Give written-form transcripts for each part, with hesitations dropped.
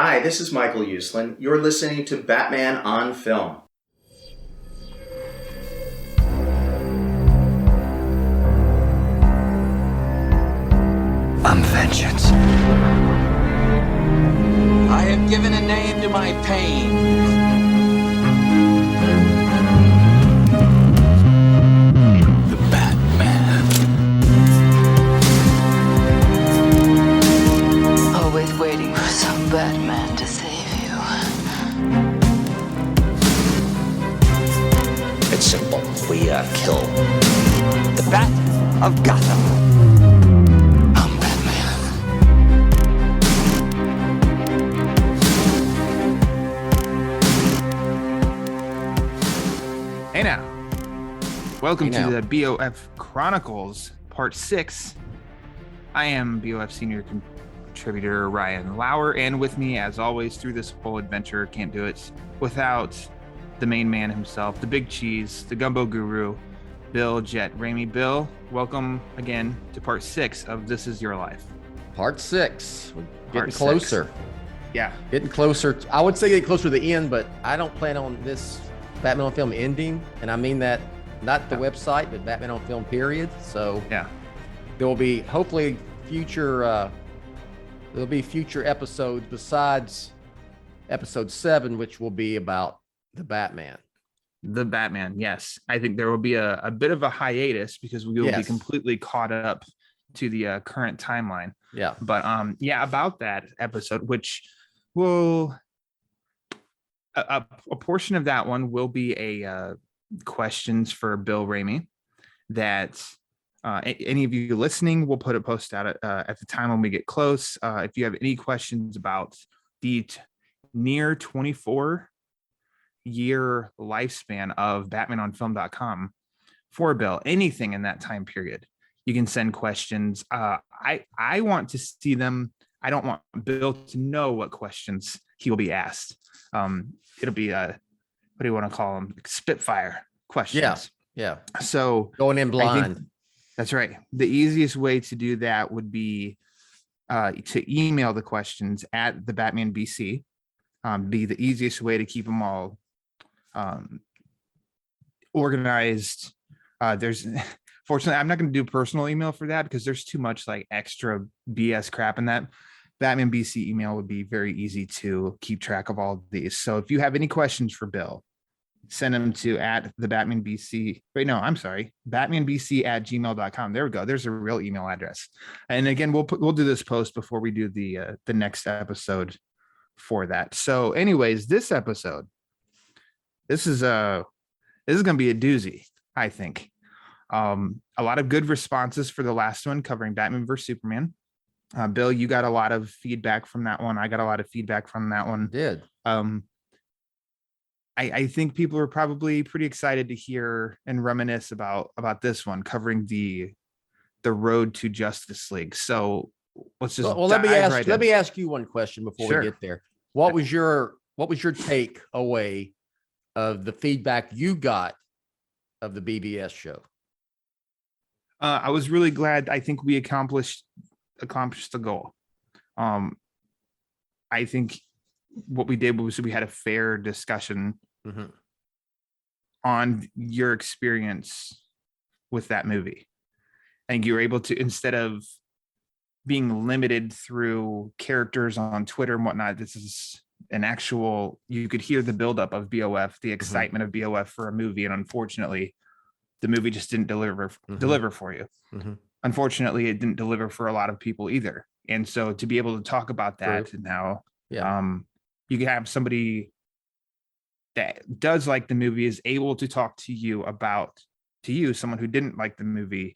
Hi, this is Michael Uslan. You're listening to Batman on Film. I'm vengeance. I have given a name to my pain. The Batman. Always waiting for some Batman to save you. It's simple. We kill the Bat of Gotham. I'm Batman. Hey now. Welcome to the BOF Chronicles, Part 6. I am BOF Senior Contributor Ryan Lauer, and with me, as always, through this whole adventure, can't do it without the main man himself, the big cheese, the gumbo guru, Bill Jet Ramey. Bill, welcome again to Part 6 of This Is Your Life. Part 6. We're getting Part closer. 6. Yeah. Getting closer. I would say getting closer to the end, but I don't plan on this Batman on Film ending. And I mean that not the website, but Batman on Film period. So Yeah. there will be hopefully future episodes besides episode 7, which will be about the Batman. The Batman, yes. I think there will be a bit of a hiatus because we will be Yes. completely caught up to the current timeline. Yeah. But about that episode, which will a portion of that one will be a questions for Bill Ramey that any of you listening, we'll put a post out at the time when we get close. If you have any questions about the near 24-year lifespan of BatmanOnFilm.com for Bill, anything in that time period, you can send questions. I want to see them. I don't want Bill to know what questions he will be asked. It'll be what do you want to call them? Spitfire questions. Yeah. So Going in blind. That's right. The easiest way to do that would be to email the questions at the Batman BC. Be the easiest way to keep them all organized. There's fortunately, I'm not going to do personal email for that because there's too much like extra BS crap in that. Batman BC email would be very easy to keep track of all of these. So if you have any questions for Bill, send them to at the Batman BC. Wait, no, I'm sorry. BatmanBC@gmail.com. There we go. There's a real email address. And again, we'll do this post before we do the next episode for that. So anyways, this episode, this is going to be a doozy, I think. A lot of good responses for the last one covering Batman vs Superman. Bill, you got a lot of feedback from that one. I got a lot of feedback from that one. Did. I think people are probably pretty excited to hear and reminisce about this one covering the road to Justice League. So let's just let me ask you one question before we get there. What was your take away of the feedback you got of the BBS show? I was really glad. I think we accomplished the goal. I think what we did was we had a fair discussion on your experience with that movie. I think you were able to, instead of being limited through characters on Twitter and whatnot, this is an actual, you could hear the buildup of BOF, the excitement of BOF for a movie. And unfortunately, the movie just didn't deliver for you. Unfortunately, it didn't deliver for a lot of people either. And so to be able to talk about that and how you can have somebody that does like the movie is able to talk to you about, someone who didn't like the movie.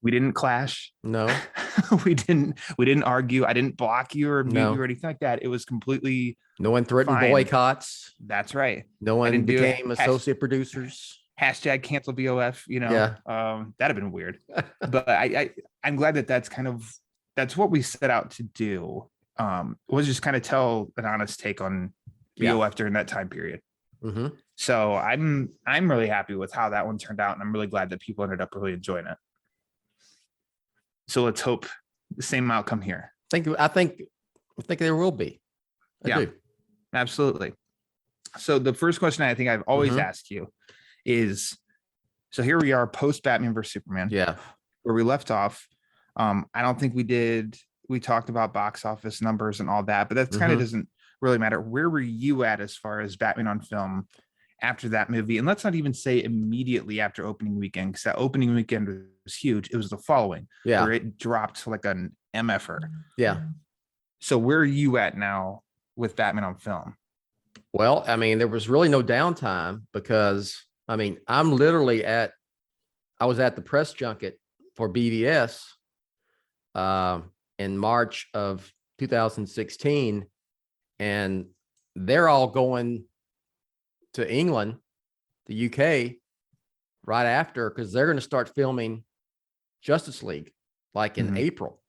We didn't clash. No, we didn't argue. I didn't block you or mute you or anything like that. It was completely no one threatened fine. Boycotts. That's right. No one became associate producers. Hashtag cancel BOF, that'd have been weird. But I'm glad that's that's what we set out to do. Was just kind of tell an honest take on BOF during that time period. So I'm really happy with how that one turned out, and I'm really glad that people ended up really enjoying it. So let's hope the same outcome here. I think I think there will be. I do. Absolutely. So the first question I think I've always asked you is, so here we are post Batman versus Superman. Yeah. Where we left off. I don't think we talked about box office numbers and all that, but that kind of doesn't really matter. Where were you at as far as Batman on film after that movie? And let's not even say immediately after opening weekend, because that opening weekend was huge. It was the following, where it dropped to like an MFR. Yeah. So where are you at now with Batman on film? Well, I mean, there was really no downtime because, I mean, I was at the press junket for BVS in March of 2016, and they're all going to England, the UK, right after, because they're going to start filming Justice League like in April,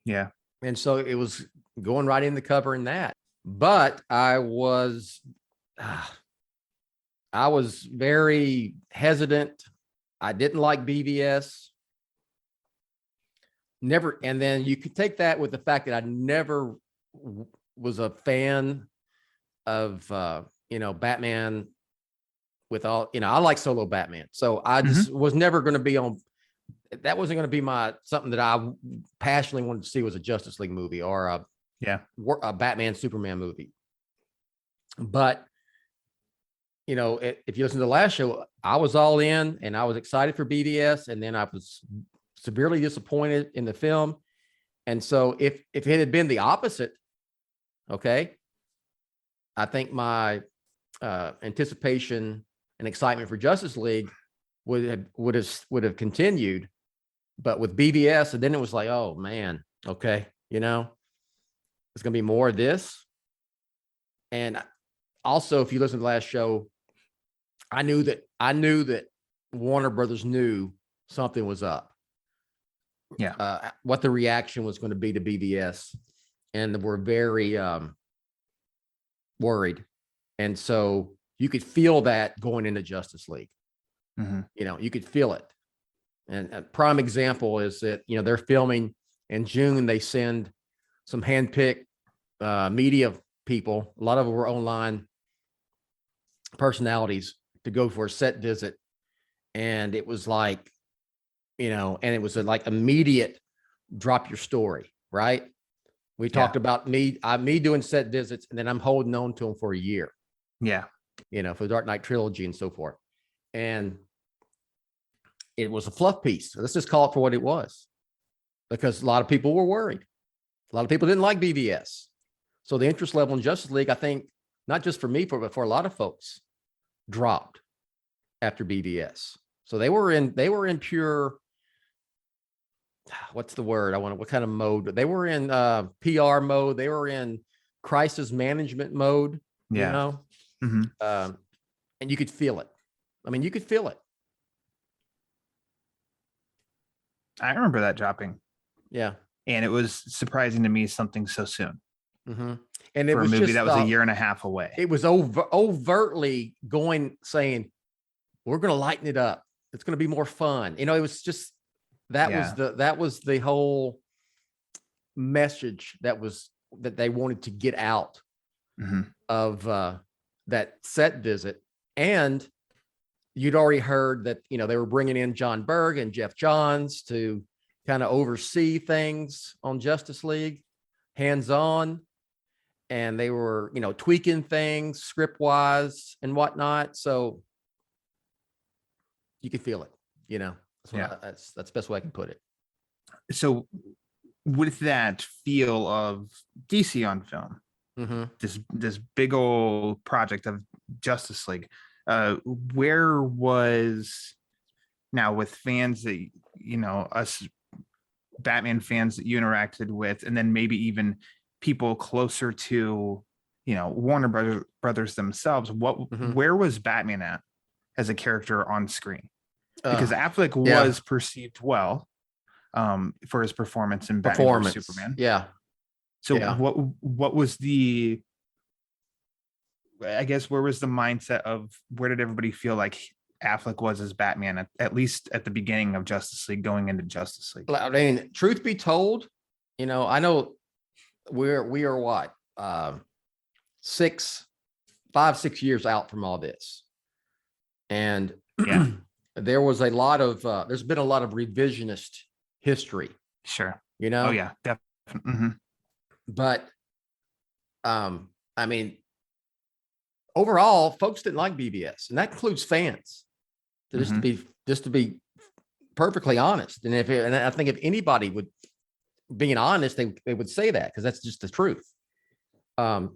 Yeah. And so it was going right in the cover in that. But I was very hesitant. I didn't like BVS. Never. And then you could take that with the fact that I never was a fan of, Batman with all, I like solo Batman. So I just was never going to be on. That wasn't going to be something that I passionately wanted to see was a Justice League movie or a Batman Superman movie. But, if you listen to the last show, I was all in and I was excited for BVS. And then I was severely disappointed in the film. And so if it had been the opposite, okay, I think my anticipation and excitement for Justice League would have continued. But with BVS, and then it was like, oh man, okay, it's going to be more of this. And also, if you listen to the last show, I knew that Warner Brothers knew something was up. Yeah. What the reaction was going to be to BVS, and we're very worried. And so you could feel that going into Justice League. You could feel it. And a prime example is that, they're filming in June. They send some handpicked media people. A lot of them were online personalities to go for a set visit. And it was like, and it was like immediate drop your story, right? We talked about me doing set visits, and then I'm holding on to them for a year. Yeah. For the Dark Knight trilogy and so forth. And it was a fluff piece. Let's just call it for what it was, because a lot of people were worried. A lot of people didn't like BVS. So the interest level in Justice League, I think, not just for me, but for a lot of folks, dropped after BVS. So they were in pure, what's the word? What kind of mode? They were in PR mode. They were in crisis management mode, and you could feel it. I mean, you could feel it. I remember that dropping. Yeah. And it was surprising to me something so soon. And it for was a movie just, that was a year and a half away. It was overtly saying, we're going to lighten it up. It's going to be more fun. It was just, that was the whole message that they wanted to get out of that set visit. And you'd already heard that, they were bringing in John Berg and Jeff Johns to kind of oversee things on Justice League, hands-on. And they were, tweaking things script wise and whatnot. So you could feel it, that's the best way I can put it. So with that feel of DC on film, this big old project of Justice League, where was, now with fans that, us Batman fans that you interacted with, and then maybe even people closer to, Warner Brothers themselves, where was Batman at as a character on screen? Because Affleck was perceived well for his performance in Batman vs Superman. Yeah. So what was the, I guess, where was the mindset of, where did everybody feel like Affleck was as Batman, at least at the beginning of Justice League, going into Justice League? I mean, truth be told, I know we are what 5-6 years out from all this, and Yeah. there's been a lot of revisionist history, Sure. you know. Oh yeah, definitely. Mhm. But I mean, overall, folks didn't like BBS, and that includes fans. Just to be perfectly honest, and I think if anybody would being honest, they would say that, because that's just the truth. I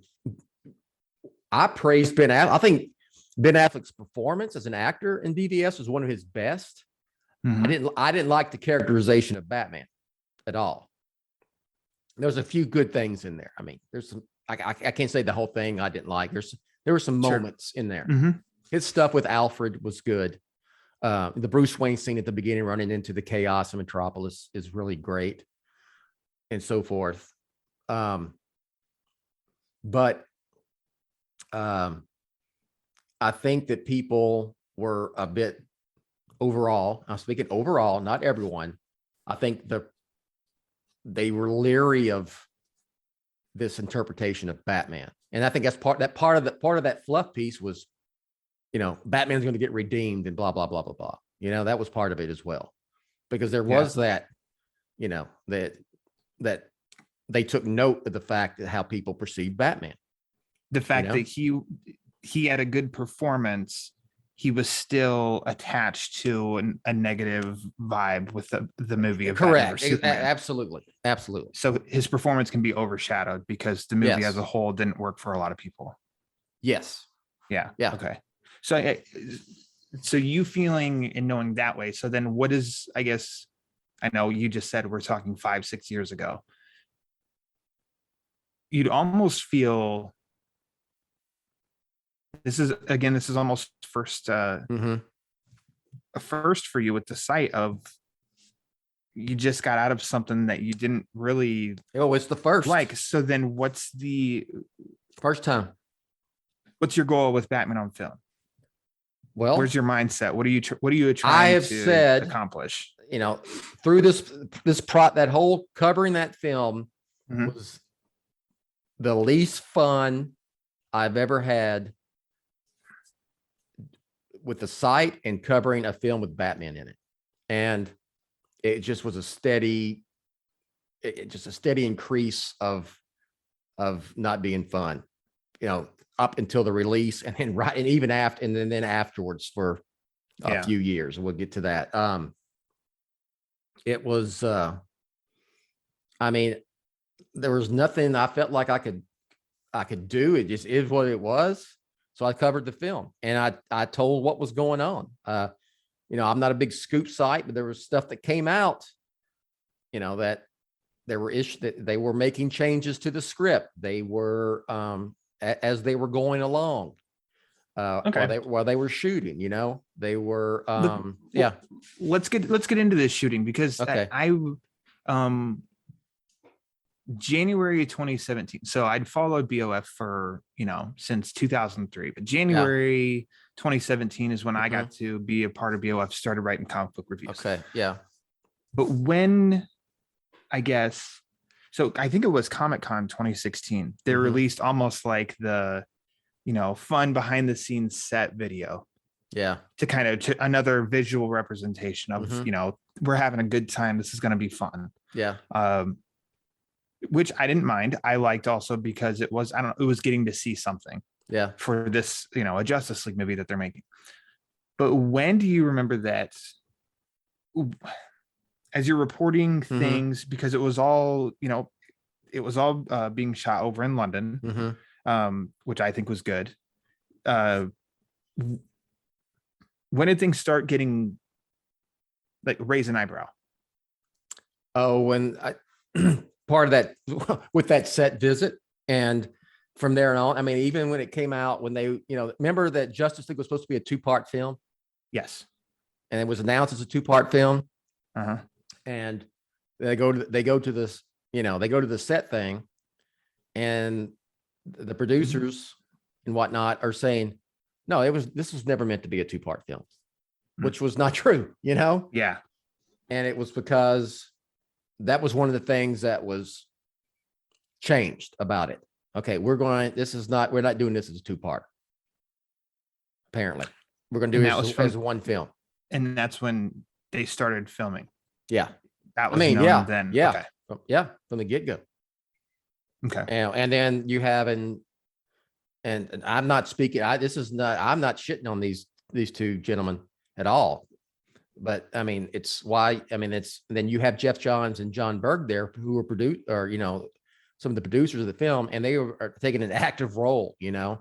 praised Ben Affleck. I think Ben Affleck's performance as an actor in BVS was one of his best. Mhm. I didn't like the characterization of Batman at all. There's a few good things in there. I mean, there's some, I can't say the whole thing I didn't like. There were some Sure. moments in there. Mhm. His stuff with Alfred was good. The Bruce Wayne scene at the beginning, running into the chaos of Metropolis, is really great, and so forth. But I think that people were a bit overall. I'm speaking overall, not everyone. I think they were leery of this interpretation of Batman, and I think that's part of that fluff piece was, Batman's going to get redeemed and blah blah blah blah blah. That was part of it as well, because there was that, that they took note of the fact that how people perceive Batman. The fact that he had a good performance, he was still attached to a negative vibe with the movie of Batman Correct. versus Superman. Absolutely. So his performance can be overshadowed because the movie Yes. as a whole didn't work for a lot of people. Yes. Yeah. Yeah. Okay. So you feeling and knowing that way. So then what is, I guess, I know you just said we're talking 5-6 years ago. You'd almost feel this is almost first a first for you with the sight of you just got out of something that you didn't really It's the first so then what's the first time. what's your goal with Batman on film? Well, Where's your mindset? What are you I trying have to said, accomplish? Through that whole covering that film Mhm. was the least fun I've ever had with the site and covering a film with Batman in it. And it just was a steady increase of not being fun, up until the release, and then and even after, and then afterwards for a few years. We'll get to that. It was, I mean, there was nothing I felt like I could do. It just is what it was. So I covered the film, and I told what was going on. I'm not a big scoop site, but there was stuff that came out, that there were issues, that they were making changes to the script. They were, as they were going along, while they were shooting, they were, Let's get into this shooting, because Okay. I January 2017. So I'd followed BOF for, since 2003, but January 2017 is when I got to be a part of BOF, started writing comic book reviews. Okay. Yeah. But when, I guess, so I think it was Comic-Con 2016, they released almost like the, fun behind the scenes set video. Yeah. To kind of to another visual representation of, we're having a good time. This is going to be fun. Yeah. Which I didn't mind. I liked also because it was, it was getting to see something. Yeah. For this, a Justice League movie that they're making. But when do you remember that, as you're reporting things, because it was all, being shot over in London, which I think was good. When did things start getting like raise an eyebrow? Oh, when part of that with that set visit, and from there on, I mean, even when it came out, when they, remember that Justice League was supposed to be a 2-part film? Yes. And it was announced as a 2-part film. And they go to this, they go to the set thing, and the producers and whatnot are saying, no, this was never meant to be a 2-part film, which was not true, Yeah. And it was because that was one of the things that was changed about it. Okay, we're not doing this as a two-part. Apparently, we're going to do And that was this as one film. And that's when they started filming. Yeah. That was known then. Yeah. Okay. Yeah. From the get-go. Okay. And then you have, and I'm not speaking, I'm not shitting on these two gentlemen at all. But I mean, then you have Jeff Johns and John Berg there who were some of the producers of the film, and they are taking an active role, and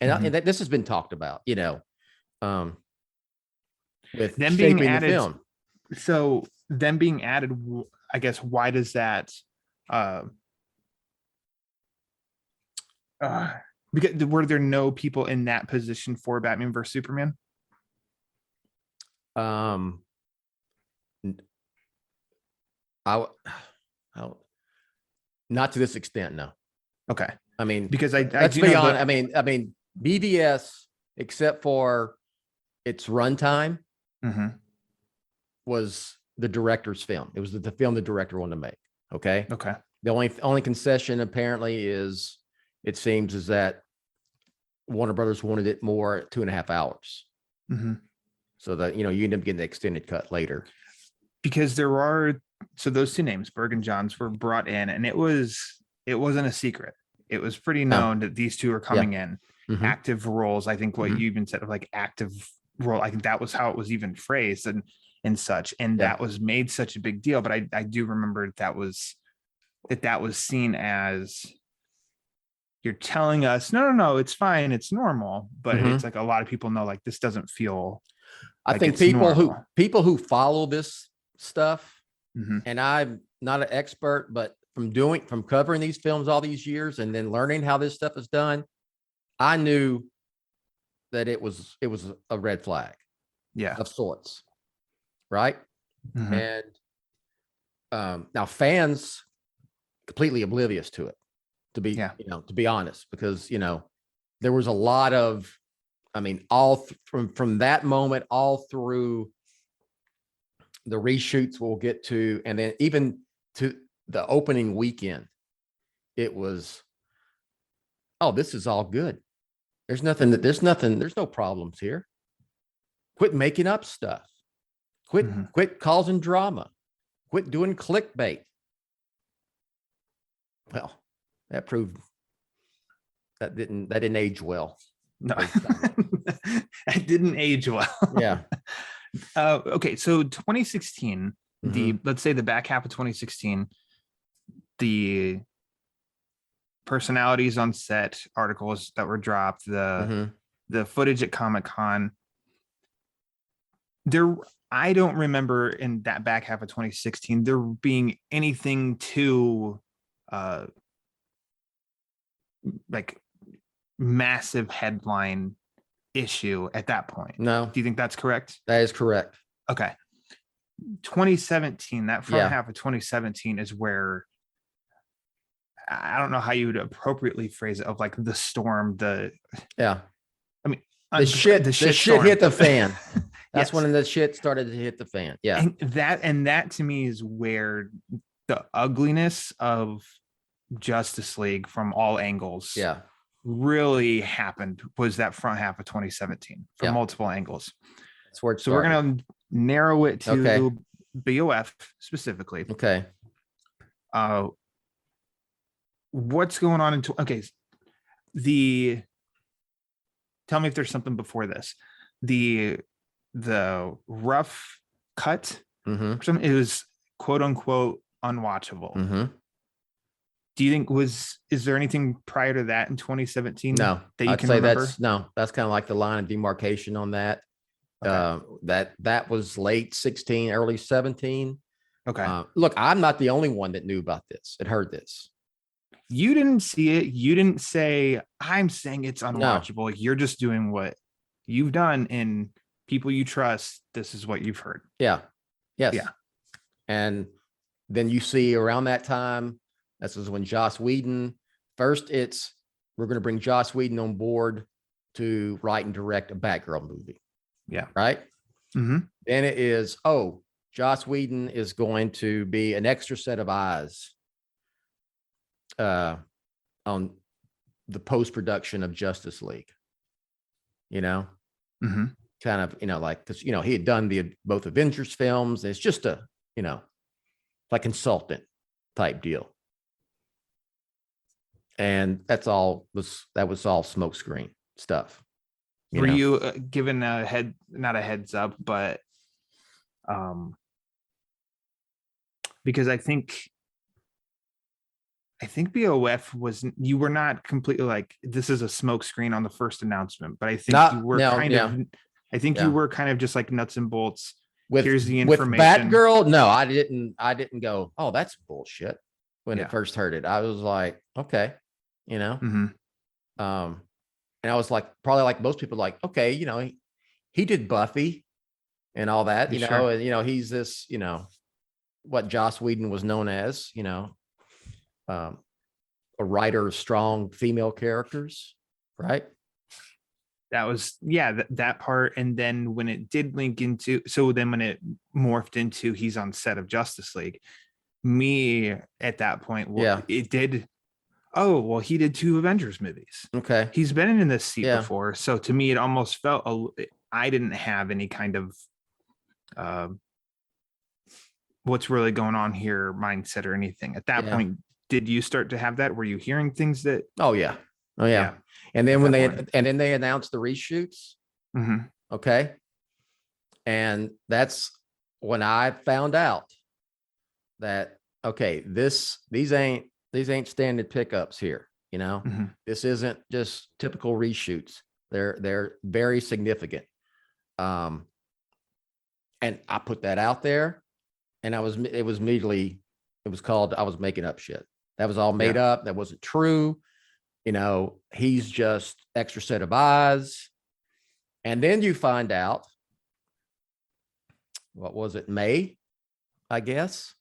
this has been talked about, with them being shaping added. the film. So them being added, I guess, why does that? Because were there no people in that position for Batman versus Superman? Not to this extent, no. Okay. I mean, because let's be honest. I mean, BVS, except for its runtime, was the director's film. It was the film the director wanted to make. Okay. Okay. The only concession apparently is, it seems, is that Warner Brothers wanted it more at 2.5 hours. So that, you end up getting the extended cut later. Because those two names, Berg and Johns, were brought in, and it wasn't a secret. It was pretty known that these two are coming in active roles. I think what you even said of like active role, I think that was how it was even phrased and such. And that was made such a big deal. But I do remember that was seen as, you're telling us, no, it's fine, it's normal. But it's like a lot of people know, like, this doesn't feel. I like think people who follow this stuff, and I'm not an expert, but from covering these films all these years and then learning how this stuff is done, I knew that it was a red flag, of sorts, right? And now fans completely oblivious to it, to be honest, because there was a lot of, from that moment all through the reshoots we'll get to, and then even to the opening weekend, it was, this is all good. There's no problems here. Quit making up stuff. Quit causing drama. Quit doing clickbait. Well, that proved that didn't age well. No, that didn't age well. Yeah. Okay, so 2016, let's say the back half of 2016, the personalities on set, articles that were dropped, the footage at Comic-Con. I don't remember in that back half of 2016 there being anything too like massive headline issue at that point. No. Do you think that's correct? That is correct. Okay. 2017, that front half of 2017 is where, I don't know how you would appropriately phrase it, of like the storm, the shit hit the fan. That's when the shit started to hit the fan. Yeah. And that to me is where the ugliness of Justice League from all angles really happened, was that front half of 2017 from multiple angles. That's where it started. So we're going to narrow it to BOF specifically. Okay. What's going on tell me if there's something before this. The rough cut, it was quote unquote unwatchable. Do you think is there anything prior to that in 2017? No, that you I'd can say remember? that's kind of like the line of demarcation on that. Okay. That was late 16, early 17. Okay. Look, I'm not the only one that knew about this and heard this. You didn't see it. You didn't say, I'm saying it's unwatchable. No. Like, you're just doing what you've done, and people you trust, this is what you've heard. Yeah. Yes. Yeah. And then you see around that time, this is when Joss Whedon, first we're going to bring Joss Whedon on board to write and direct a Batgirl movie. Yeah. Right. Then it is, Joss Whedon is going to be an extra set of eyes on the post-production of Justice League, you know, Mhm. kind of, like, because, he had done both Avengers films. It's just a, like consultant type deal. And that was all smokescreen stuff. Were you given not a heads up, but because I think BOF you were not completely like, this is a smoke screen on the first announcement, but I think you were you were kind of just like nuts and bolts. Here's the information. With Batgirl, no, I didn't go, oh, that's bullshit when I first heard it. I was like, okay, Mhm. and I was like, probably like most people, like, okay, he did Buffy and all that, Sure. and he's this, what Joss Whedon was known as, a writer of strong female characters, right? That was, yeah, that part. And then when it did link into, so then when it morphed into he's on set of Justice League, me at that point, it did. Oh, well, he did 2 Avengers movies. Okay. He's been in this seat before. So to me, it almost felt, I didn't have any kind of what's really going on here mindset or anything. At that point, did you start to have that? Were you hearing things that? Oh, yeah. And then they announced the reshoots. Mm-hmm. Okay. And that's when I found out that, okay, these ain't standard pickups here. Mm-hmm. This isn't just typical reshoots. They're very significant. And I put that out there, and I was making up shit. That was all made up. That wasn't true. He's just extra set of eyes. And then you find out, what was it, May, I guess,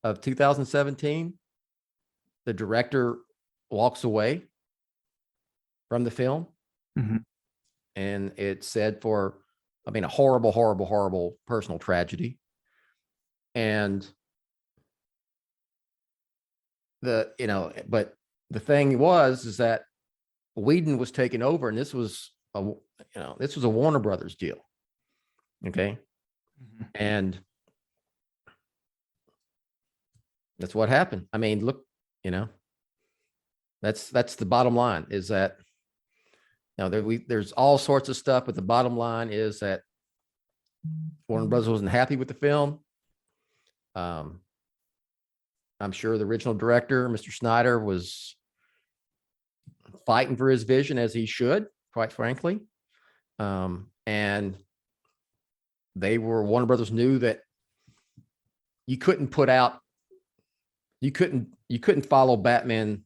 of 2017, the director walks away from the film. Mm-hmm. And it said a horrible, horrible, horrible personal tragedy. And but the thing is that Whedon was taking over, and this was a Warner Brothers deal. Okay. Mm-hmm. And that's what happened. I mean, look, that's the bottom line, is that there's all sorts of stuff, but the bottom line is that Warner Brothers wasn't happy with the film. I'm sure the original director, Mr. Snyder, was fighting for his vision, as he should, quite frankly. And Warner Brothers knew that you couldn't follow Batman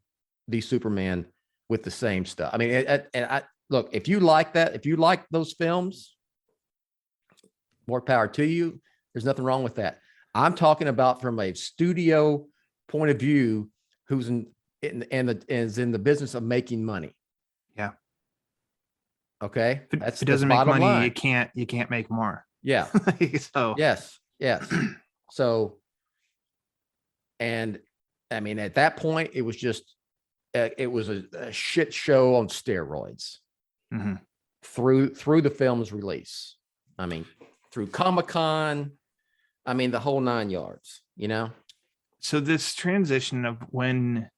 v Superman with the same stuff. I mean, look, if you like those films, more power to you. There's nothing wrong with that. I'm talking about from a studio point of view, who's is in the business of making money. Yeah. Okay. If it doesn't make money, line. You can't make more. Yeah. So yes. So, and I mean, at that point, it was just it was a shit show on steroids. Mm-hmm. through the film's release. I mean, through Comic-Con, I mean, the whole 9 yards, So this transition of Whedon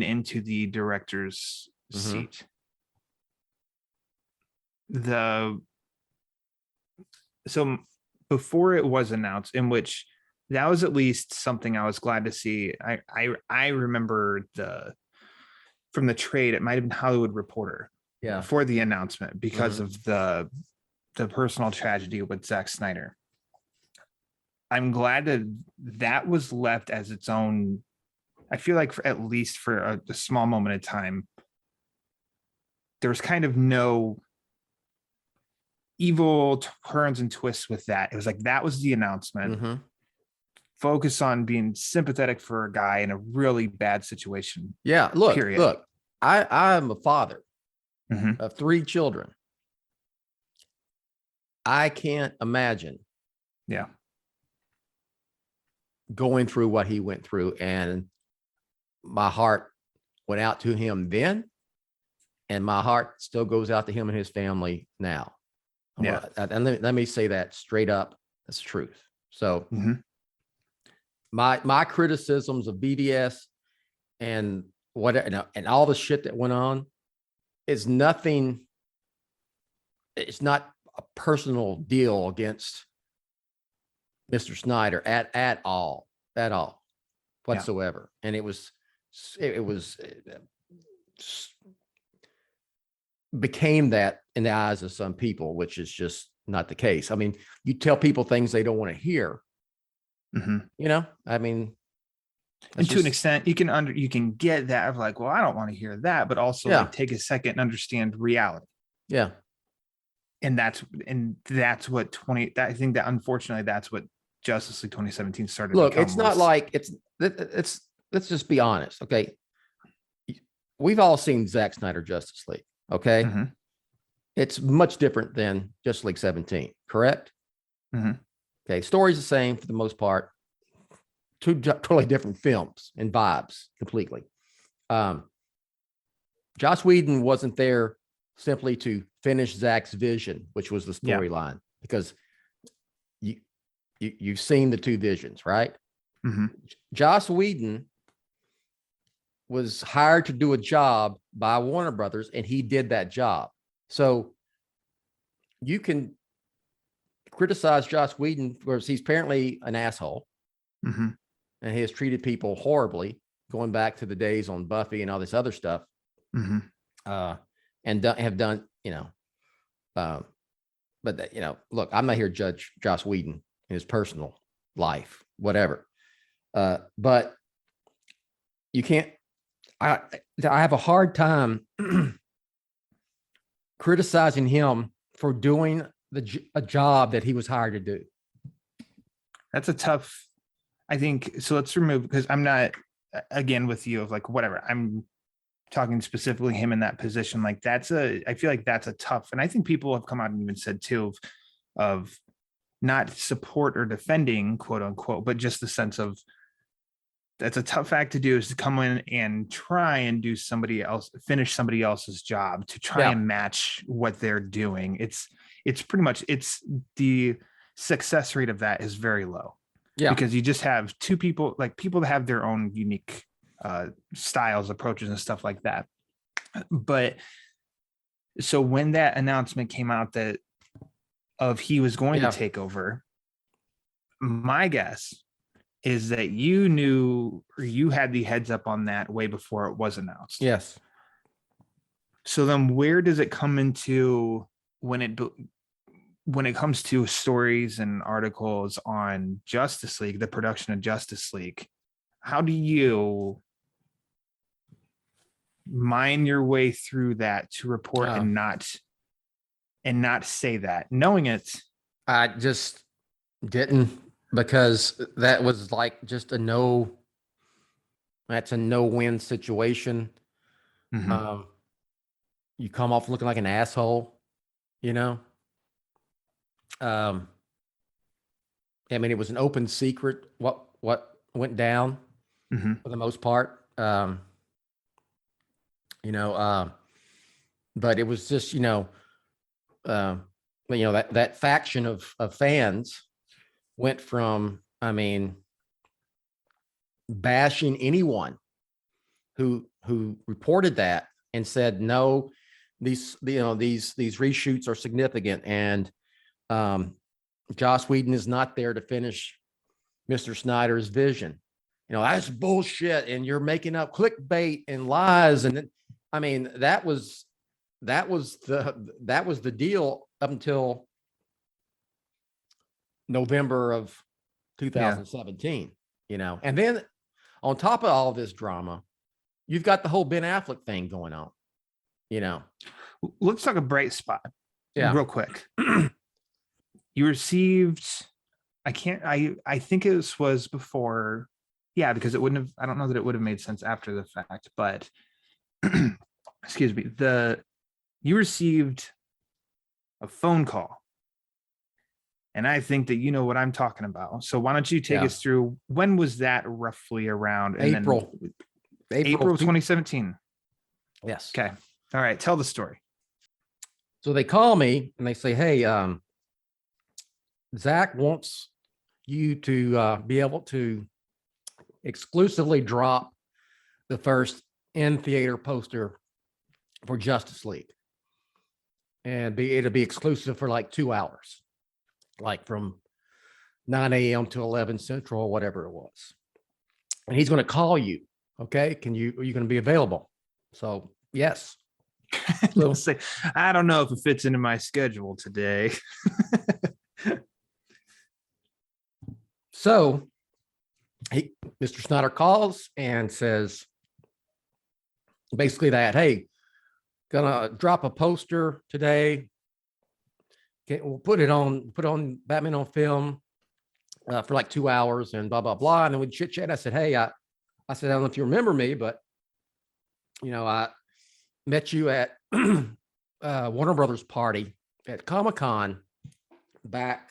into the director's seat, so before it was announced, in which that was at least something I was glad to see. I remember from the trade, it might have been Hollywood Reporter, for the announcement, because of the personal tragedy with Zack Snyder. I'm glad that was left as its own. I feel like at least for a small moment of time, there was kind of no evil turns and twists with that. It was like, that was the announcement. Mm-hmm. Focus on being sympathetic for a guy in a really bad situation. Yeah. Look, I'm a father of 3 children. I can't imagine. Yeah. going through what he went through, and my heart went out to him then, and my heart still goes out to him and his family now. Yeah. And let me say that straight up. That's the truth. So Mhm. my criticisms of BDS and whatever and all the shit that went on is nothing. It's not a personal deal against Mr. Snyder at all whatsoever. And it was became that in the eyes of some people, which is just not the case. I mean, you tell people things they don't want to hear. Mhm. I mean, And to an extent, you can get that of like, well, I don't want to hear that, but also Yeah. like take a second and understand reality. yeah. And that's what I think that unfortunately that's what Justice League 2017 started to Look, become it's not was- like it's let's just be honest. Okay. We've all seen Zack Snyder Justice League. Okay. Mhm. It's much different than Justice League 17, correct? Mhm. Okay. Story's the same for the most part. Two totally different films and vibes completely. Joss Whedon wasn't there simply to finish Zach's vision, which was the storyline, because you've seen the two visions, right? Mhm. Joss Whedon was hired to do a job by Warner Brothers, and he did that job. So you can criticize Joss Whedon because he's apparently an asshole. Mhm. And he has treated people horribly, going back to the days on Buffy and all this other stuff, Mhm. and have done, but look, I'm not here to judge Joss Whedon in his personal life, whatever. But you can't. I have a hard time criticizing him for doing a job that he was hired to do. That's a tough, I think. So let's remove, because I'm not again with you of like, whatever. I'm talking specifically him in that position. Like I feel like that's a tough, and I think people have come out and even said too of not support or defending quote unquote, but just the sense of that's a tough act to do, is to come in and try and do finish somebody else's job to try and match what they're doing. It's pretty much, the success rate of that is very low. Yeah. Because you just have two people, like people that have their own unique styles, approaches and stuff like that. But so when that announcement came out that he was going to take over, my guess is that you knew, or you had the heads up on that way before it was announced. Yes. So then where does it come into when it comes to stories and articles on Justice League, the production of Justice League? How do you mine your way through that to report and not say that, knowing it? I just didn't, because that was like just that's a no-win situation. Mhm. You come off looking like an asshole, I mean, it was an open secret what went down Mhm. for the most part. But it was just, that faction of fans went from, I mean, bashing anyone who reported that and said, no, these reshoots are significant, and Joss Whedon is not there to finish Mr. Snyder's vision. That's bullshit, and you're making up clickbait and lies. And I mean, that was the deal up until November of 2017, and then on top of all this drama, you've got the whole Ben Affleck thing going on, Let's talk a bright spot real quick. You received, I think it was before, because it wouldn't have, I don't know that it would have made sense after the fact, but excuse me, you received a phone call, and I think that you know what I'm talking about. So why don't you take us through, when was that roughly around? And April. then April of 2017. Yes. Okay. All right. Tell the story. So they call me and they say, hey, Zach wants you to be able to exclusively drop the first in-theater poster for Justice League. And it'll be exclusive for like 2 hours, like from 9 a.m. to 11 Central or whatever it was. And he's going to call you. Okay. Are you going to be available? So yes. So say, I don't know if it fits into my schedule today. So Mr. Snyder calls and says basically that, hey, gonna drop a poster today. We'll put on Batman on film for like 2 hours and blah, blah, blah. And then we chit chat. I said, hey, I said, I don't know if you remember me, but I met you at Warner Brothers party at Comic-Con back.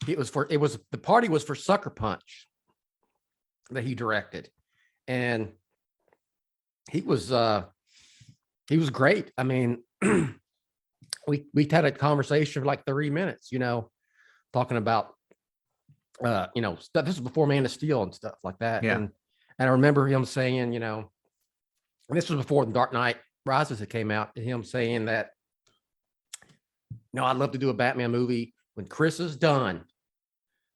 The party was for Sucker Punch that he directed. And he was great. I mean, we had a conversation for like 30 minutes, talking about, stuff. This was before Man of Steel and stuff like that. Yeah. And I remember him saying, and this was before the Dark Knight Rises that came out, and him saying that, I'd love to do a Batman movie when Chris is done.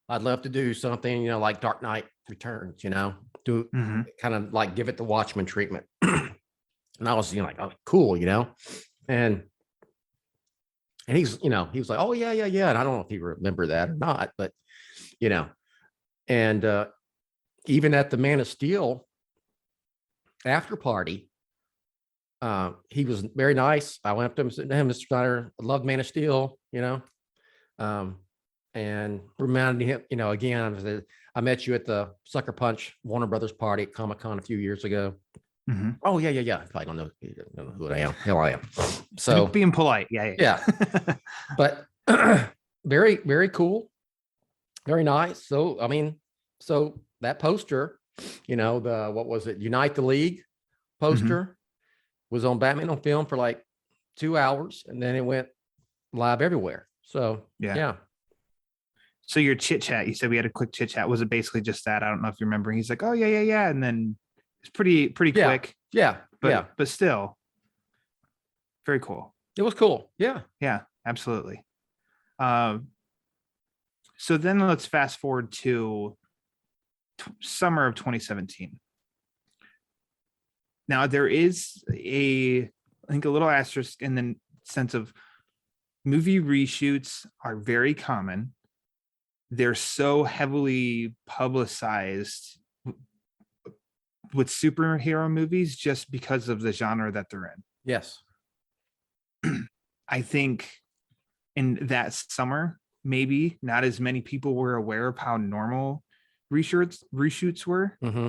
I'd love to do something, like Dark Knight Returns, do kind of like give it the Watchmen treatment. And I was, like, oh, cool, and he's, he was like, oh yeah. And I don't know if he remembered that or not, but, and even at the Man of Steel after party, he was very nice. I went up to him and said, hey, Mr. Snyder, I love Man of Steel, and reminded him, again, I met you at the Sucker Punch Warner Brothers party at Comic-Con a few years ago. Mm-hmm. Oh yeah. Probably don't know who I am. Hell, I am. So being polite. Yeah. But very, very cool. Very nice. So, I mean, that poster, what was it? Unite the League poster was on Batman on film for like 2 hours, and then it went live everywhere. So, yeah. So your chit chat, you said we had a quick chit chat. Was it basically just that? I don't know if you remember. He's like, oh yeah. And then it's pretty quick. Yeah. But still very cool. It was cool. Yeah. Yeah, absolutely. So then let's fast forward to summer of 2017. Now there is I think a little asterisk in the sense of movie reshoots are very common. They're so heavily publicized with superhero movies just because of the genre that they're in. Yes. I think in that summer, maybe not as many people were aware of how normal reshoots were. Mm-hmm.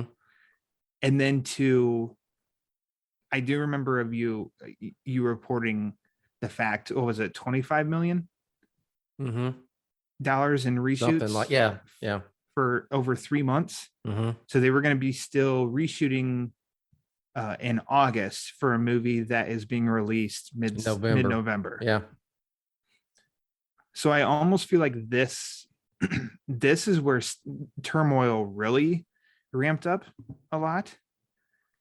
And then I do remember of you reporting the fact, what was it, $25 million in reshoots? Something like, yeah. For over 3 months. Mm-hmm. So they were going to be still reshooting in August for a movie that is being released mid-November. Yeah. So I almost feel like this is where turmoil really ramped up a lot.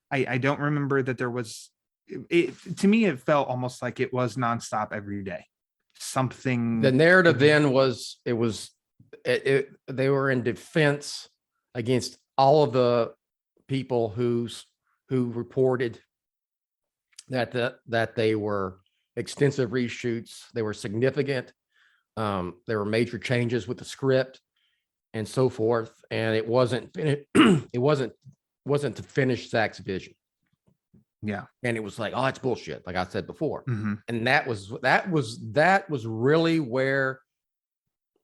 I don't remember that there was to me, it felt almost like it was nonstop every day. Something. The narrative then was, they were in defense against all of the people who reported that they were extensive reshoots. They were significant. There were major changes with the script and so forth. And it wasn't to finish Zach's vision. Yeah. And it was like, oh, it's bullshit, like I said before. Mm-hmm. And that was really where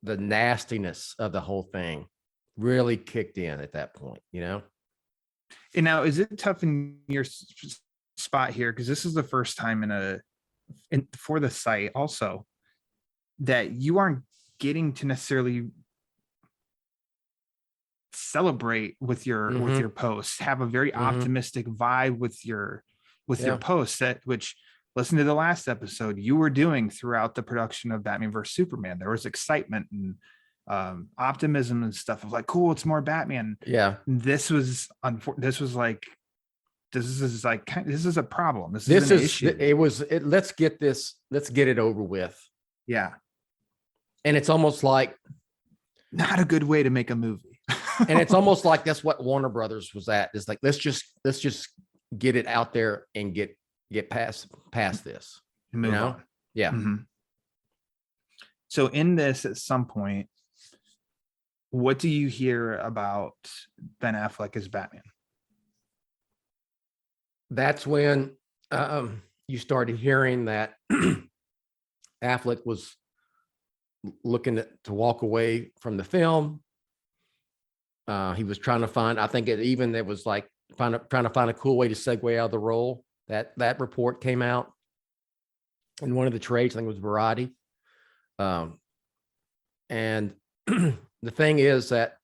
the nastiness of the whole thing really kicked in at that point, And now, is it tough in your spot here? Because this is the first time for the site also that you aren't getting to necessarily celebrate with your posts, have a very optimistic vibe with your posts, that which, listen to the last episode, you were doing throughout the production of Batman vs Superman. There was excitement and optimism and stuff of like, cool, it's more Batman. Yeah. This is a problem. This is an issue. Let's get it over with. Yeah. And it's almost like not a good way to make a movie. And it's almost like that's what Warner Brothers was at. It's like, let's just get it out there and get past this. Move on. Yeah. Mm-hmm. So in this, at some point, what do you hear about Ben Affleck as Batman? That's when you started hearing that Affleck was looking to walk away from the film. He was trying to find, I think there was like trying to find a cool way to segue out of the role. That report came out in one of the trades, I think it was Variety. And the thing is that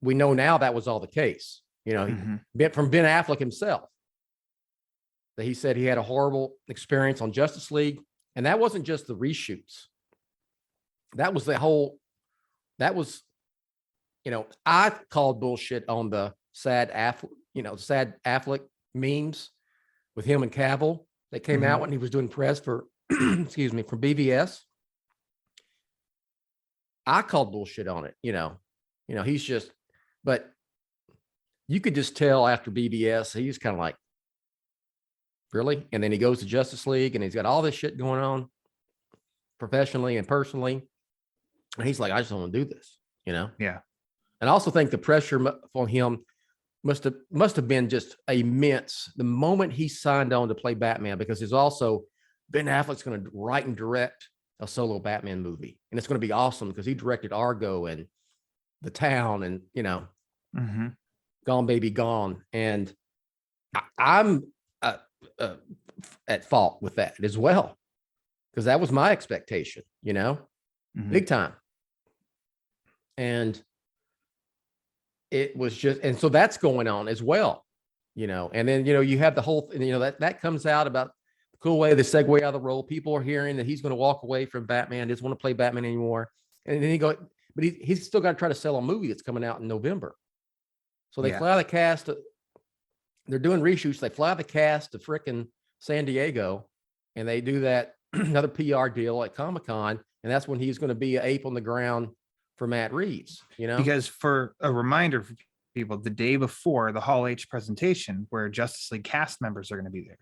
we know now that was all the case, from Ben Affleck himself, that he said he had a horrible experience on Justice League. And that wasn't just the reshoots. That was I called bullshit on the sad Affleck memes with him and Cavill that came out when he was doing press for, for BVS. I called bullshit on it, he's just, but you could just tell after BVS, he's kind of like, really? And then he goes to Justice League and he's got all this shit going on professionally and personally. And he's like, I just don't want to do this, Yeah. And I also think the pressure on him must have been just immense the moment he signed on to play Batman, because there's also Ben Affleck's going to write and direct a solo Batman movie. And it's going to be awesome because he directed Argo and The Town and, Gone Baby Gone. And I'm at fault with that as well, because that was my expectation, big time. And it was just, and so that's going on as well, and then, you have the whole, that comes out about the cool way, the segue out of the role. People are hearing that he's going to walk away from Batman, doesn't want to play Batman anymore. And then but he's still got to try to sell a movie that's coming out in November. So they fly the cast. They're doing reshoots. They fly the cast to frickin' San Diego, and they do that another PR deal at Comic-Con. And that's when he's going to be an ape on the ground for Matt Reeves, Because for a reminder for people, the day before the Hall H presentation, where Justice League cast members are going to be there.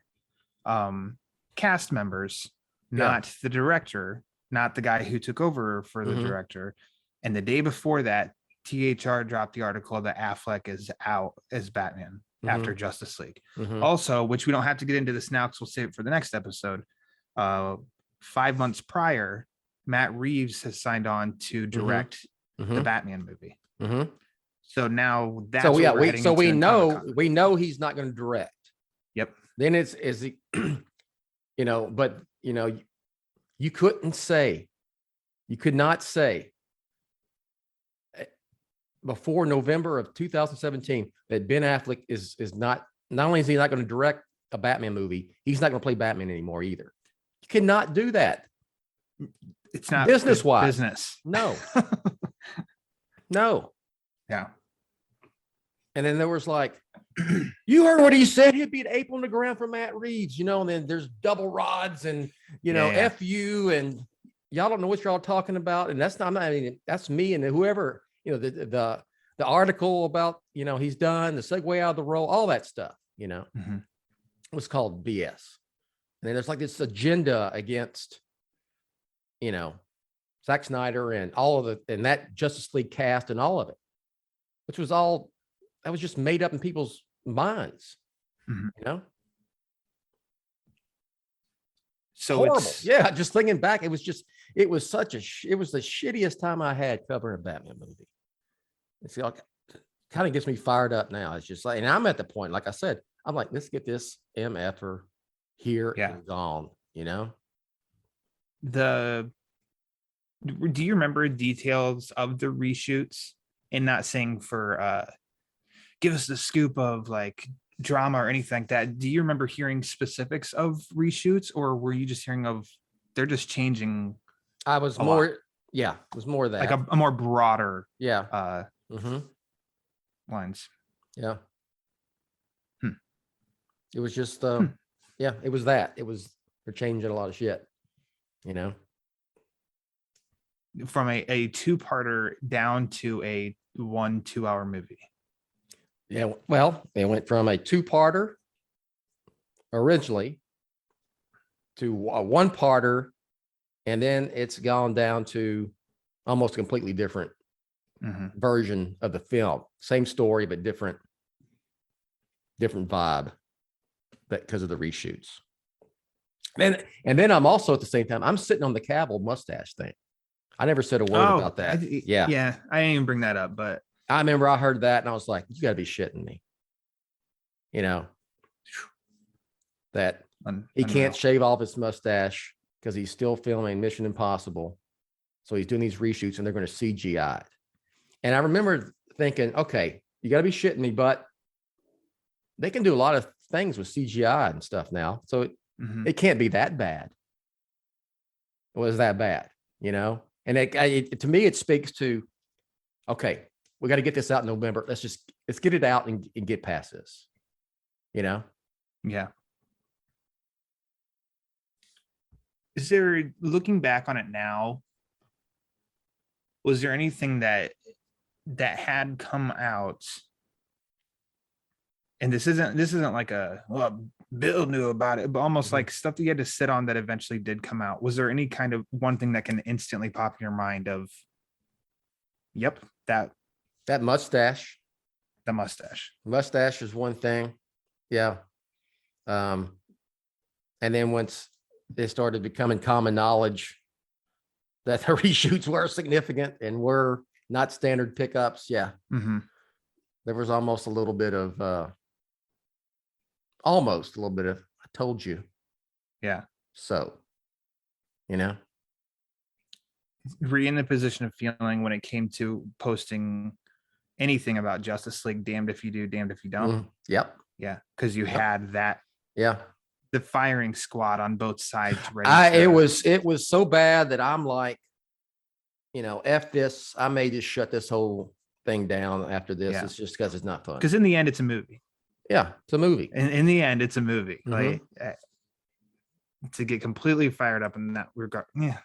Cast members, not the director, not the guy who took over for the director. And the day before that, THR dropped the article that Affleck is out as Batman after Justice League. Also, which we don't have to get into this now because we'll save it for the next episode. 5 months prior, Matt Reeves has signed on to direct the Batman movie. So now that's we know he's not going to direct. Yep. Then is he, but you could not say before November of 2017 that Ben Affleck is not only is he not going to direct a Batman movie, he's not going to play Batman anymore either. You cannot do that. It's not business-wise. Business. No. No. Yeah. And then there was like, you heard what he said. He'd be an ape on the ground for Matt Reeves, and then there's double rods and, F you and y'all don't know what you're all talking about. And that's that's me and whoever, the article about, he's done the segue out of the role, all that stuff, it was called BS. And then there's like this agenda against, Zack Snyder and all of and that Justice League cast and all of it, which was that was just made up in people's minds, So horrible. it's Just thinking back, it was the shittiest time I had covering a Batman movie. It's like, kind of gets me fired up now. It's just like, and I'm at the point, like I said, I'm like, let's get this MFer here and gone, the do you remember details of the reshoots? And not saying for give us the scoop of like drama or anything like that. Do you remember hearing specifics of reshoots, or were you just hearing of they're just changing I was a lot? more, yeah, it was more of that. Like a more broader yeah. lines? Yeah. Hmm. It was just, yeah, it was that. It was, they're changing a lot of shit, you know? From a two-parter down to a 1 2-hour movie. Yeah. Well, they went from a 2-parter originally to a 1-parter, and then it's gone down to almost a completely different version of the film. Same story, but different vibe, but because of the reshoots. And then I'm also at the same time, I'm sitting on the Cavill mustache thing. I never said a word about that. Yeah. I didn't even bring that up, but I remember I heard that and I was like, you gotta be shitting me. You know, that he can't shave off his mustache because he's still filming Mission Impossible. So he's doing these reshoots and they're going to CGI it. And I remember thinking, okay, you got to be shitting me, but they can do a lot of things with CGI and stuff now. So it can't be that bad. It was that bad, you know? And to me, it speaks to, okay, we got to get this out in November. Let's get it out and get past this, you know? Yeah. Is there, looking back on it now, was there anything that had come out? And this isn't like well, Bill knew about it, but almost like stuff that you had to sit on that eventually did come out. Was there any kind of one thing that can instantly pop in your mind of, yep, that mustache? The Mustache is one thing. Yeah. And then once it started becoming common knowledge that the reshoots were significant and were not standard pickups. Yeah. There was almost a little bit of, I told you. Yeah. So, you know, were you in the position of feeling when it came to posting anything about Justice League, damned if you do, damned if you don't? Yep. Yeah. Cause you had that. Yeah. The firing squad on both sides. It was so bad that I'm like, you know, F this. I may just shut this whole thing down after this. Yeah. It's just because it's not fun. Because in the end, it's a movie. Yeah, it's a movie. In the end, it's a movie. Like to get completely fired up in that regard. Yeah.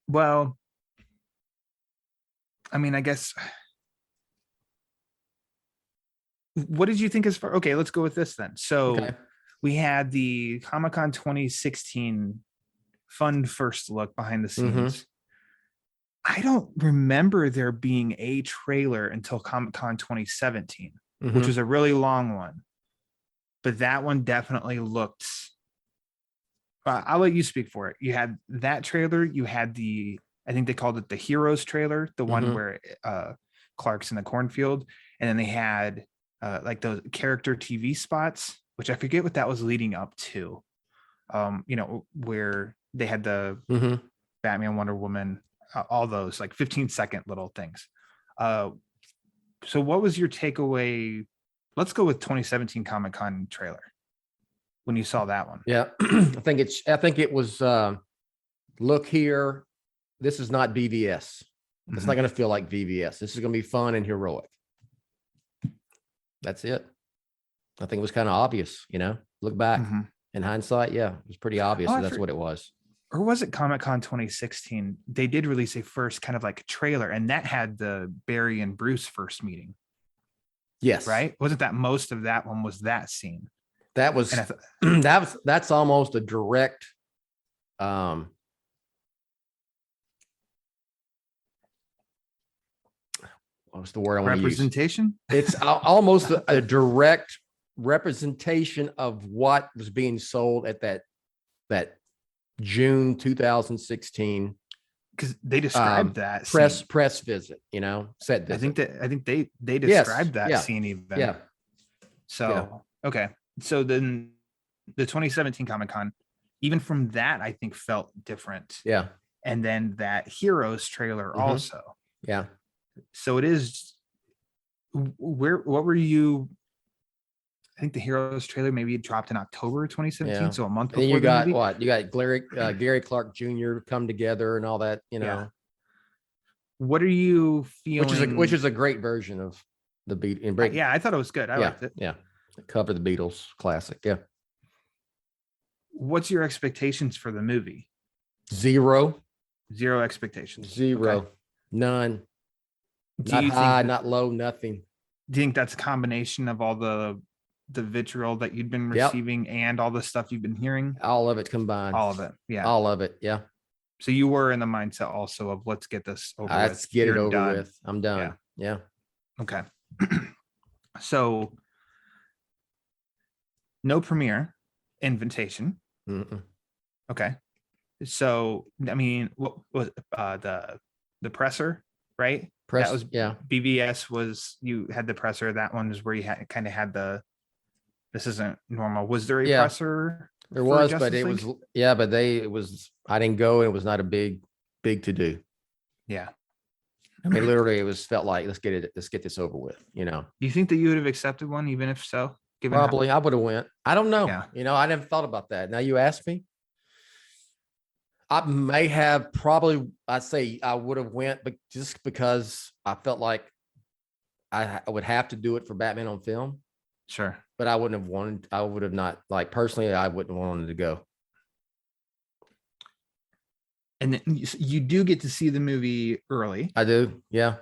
Well, I mean, I guess. What did you think as far? Okay, let's go with this then. So we had the Comic-Con 2016 fun first look behind the scenes. I don't remember there being a trailer until Comic-Con 2017, which was a really long one. But that one definitely looked. I'll let you speak for it. You had that trailer. You had I think they called it the Heroes trailer, the one where Clark's in the cornfield. And then they had like those character TV spots, which I forget what that was leading up to. You know, where they had the Batman, Wonder Woman, all those like 15-second little things. So what was your takeaway? Let's go with 2017 Comic-Con trailer when you saw that one. Yeah. I think it was look here. This is not BVS. It's not going to feel like VVS. This is going to be fun and heroic. That's it. I think it was kind of obvious, you know, look back in hindsight. Yeah, it was pretty obvious. That's what it was. Or was it Comic-Con 2016? They did release a first kind of like trailer, and that had the Barry and Bruce first meeting. Yes. Right. Wasn't that most of that one was that scene? That was, that's almost a direct, what's the word I want to use? Representation? It's almost a direct representation of what was being sold at that June 2016. Because they described that press visit, you know, set visit. I think they described that Yes. scene even. Yeah. So okay. So then the 2017 Comic-Con, even from that, I think felt different. Yeah. and then that Heroes trailer also. Yeah. So it is what were you? I think the Heroes trailer maybe it dropped in October 2017, Yeah. so a month And then before you the got movie. what? You got Gary Clark Jr. come together and all that, What are you feeling? which is a great version of the beat and break. Yeah, I thought it was good. I liked it. Yeah. Cover the Beatles classic. Yeah. What's your expectations for the movie? Zero. Expectations. Zero. Okay. None. Do Not you high, think not low, nothing. do you think that's a combination of all the vitriol that you've been Yep. receiving and all the stuff you've been hearing? All of it combined. All of it. Yeah. All of it. Yeah. So you were in the mindset also of let's get this over Let's with. get it You're over done. with. I'm done. Yeah. Okay. So no premiere invitation. Mm-mm. Okay. So I mean, what was the presser, right? Press. That was BVS was you had the presser. That one is where you kind of had the this isn't normal. Was there a presser? There for was, but Justice it League? was but it was I didn't go. It was not a big to do. Yeah. I mean, literally, it was felt like let's get this over with. Do you think that you would have accepted one, even if so? Given Probably, I would have went. I don't know. Yeah. I never thought about that. Now you asked me. I may have probably. I say I would have went, but just because I felt like I would have to do it for Batman on film. Sure. But I wouldn't have wanted. I would have not personally. I wouldn't have wanted to go. And then you do get to see the movie early. I do. Yeah.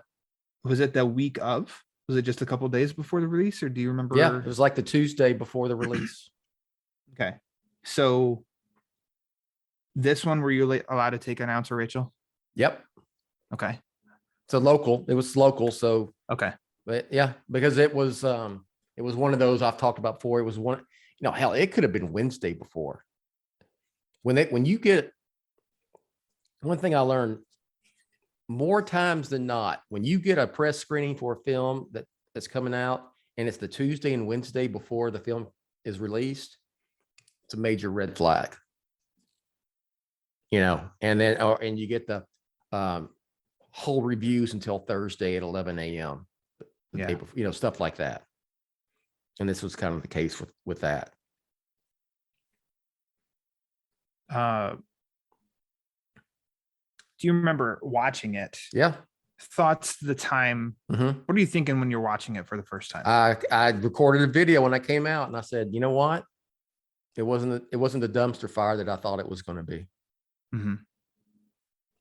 Was it the week of? Was it just a couple days before the release, or do you remember? Yeah, it was like the Tuesday before the release. Okay. So this one, were you allowed to take an ounce, or Rachel? Yep. Okay. So local. It was local. So okay. But yeah, because it was one of those I've talked about before. It was one, hell, it could have been Wednesday before. When you get one thing I learned more times than not, when you get a press screening for a film that's coming out and it's the Tuesday and Wednesday before the film is released, it's a major red flag. And then and you get the whole reviews until Thursday at 11 a.m. the day before, stuff like that. And this was kind of the case with that. Do you remember watching it? Yeah. Thoughts the time. Mm-hmm. What are you thinking when you're watching it for the first time? I recorded a video when I came out, and I said, you know what? It wasn't the dumpster fire that I thought it was going to be. Mm-hmm.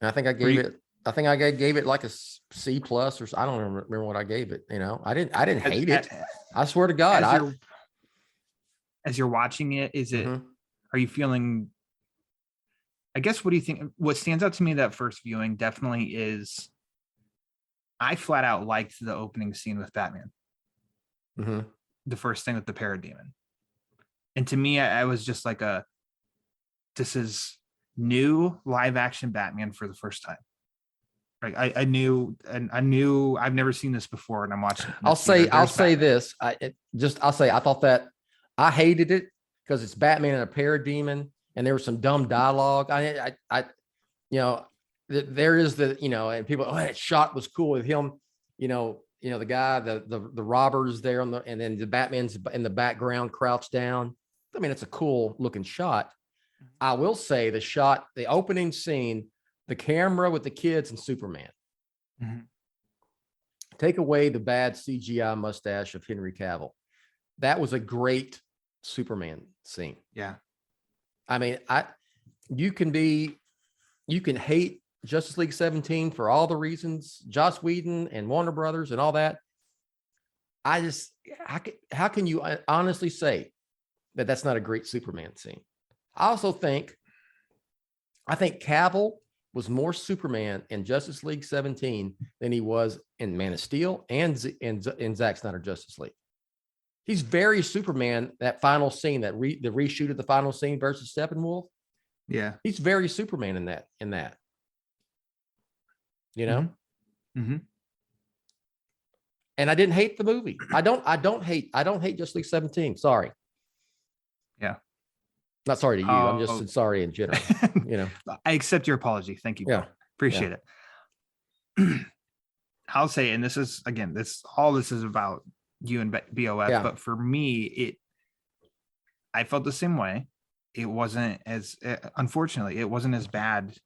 And I think I gave it like a C plus, or I don't remember what I gave it. I didn't hate it. I swear to God. As you're watching it, is it? Mm-hmm. Are you feeling? I guess. What do you think? What stands out to me that first viewing definitely is. I flat out liked the opening scene with Batman. Mm-hmm. The first thing with the parademon, and to me, I was just like this is new live action Batman for the first time. Like I knew I've never seen this before, and I'm watching. I'll say this. I thought that I hated it because it's Batman and a parademon, and there was some dumb dialogue. There is and people, that shot was cool with him, the guy, the robbers there and then the Batman's in the background crouched down. I mean, it's a cool looking shot. I will say the opening scene, the camera with the kids and Superman. Mm-hmm. Take away the bad CGI mustache of Henry Cavill. That was a great Superman scene. Yeah. I mean, you can hate Justice League 17 for all the reasons, Joss Whedon and Warner Brothers and all that. How can you honestly say that that's not a great Superman scene? I think Cavill was more Superman in Justice League 17 than he was in Man of Steel and Zack Snyder Justice League. He's very Superman. That final scene, the reshoot of the final scene versus Steppenwolf. Yeah, he's very Superman in that. Mm-hmm. And I didn't hate the movie. I don't hate Justice League 17. Sorry. Yeah. Not sorry to you. I'm Oh. just sorry in general. You know. I accept your apology. Thank you. Yeah. Bill. Appreciate it. I'll say, and this is again, this is about you and BOF, Yeah. but for me, I felt the same way. It wasn't as unfortunately, it wasn't as bad.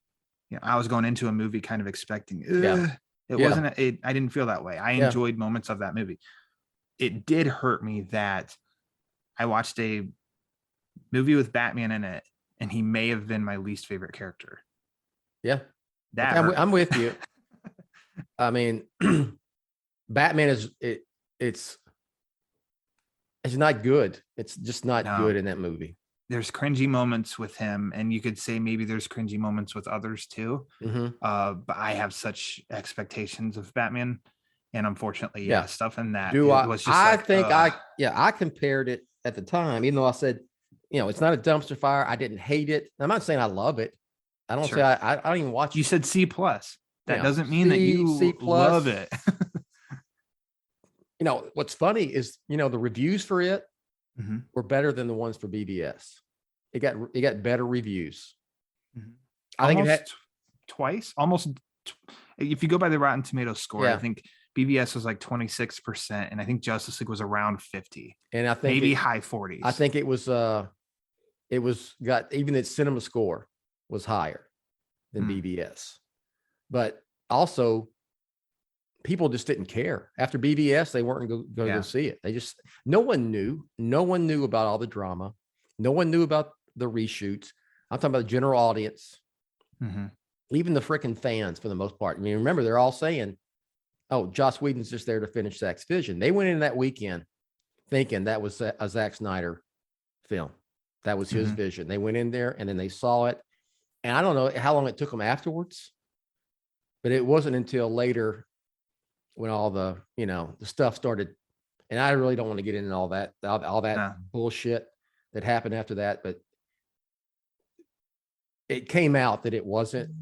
You know, I was going into a movie kind of expecting. Yeah. It Yeah. wasn't. I didn't feel that way. I Yeah. enjoyed moments of that movie. It did hurt me that I watched a movie with Batman in it, and he may have been my least favorite character. Yeah. That Okay, hurt I'm me. with you. I mean, Batman it's not good. It's just not No. good in that movie. There's cringy moments with him, and you could say maybe there's cringy moments with others too. Mhm. But I have such expectations of Batman, and unfortunately, Yeah. stuff in that Do it I? was just I like, think ugh. I compared it at the time, even though I said, it's not a dumpster fire. I didn't hate it. I'm not saying I love it. I don't Sure. say I don't even watch. You said C plus. That Yeah. doesn't mean that you C plus. love it. What's funny is the reviews for it Mhm. were better than the ones for BVS. It got better reviews. Mhm. I think it Almost had twice. If you go by the Rotten Tomatoes score, Yeah. I think BBS was like 26%, and I think Justice League was around 50, and I think maybe it- high 40s. I think it was got even its cinema score was higher than Hmm. BVS, but also people just didn't care after BVS. They weren't going to Yeah. go see it. No one knew about all the drama. No one knew about the reshoots. I'm talking about the general audience, Mhm. even the freaking fans for the most part. I mean, remember, they're all saying, oh, Joss Whedon's just there to finish Zack's vision. They went in that weekend thinking that was a Zack Snyder film. That was his Mhm. vision. They went in there and then they saw it. And I don't know how long it took them afterwards, but it wasn't until later when all the, the stuff started. And I really don't want to get into all that No. bullshit that happened after that, but it came out that it wasn't,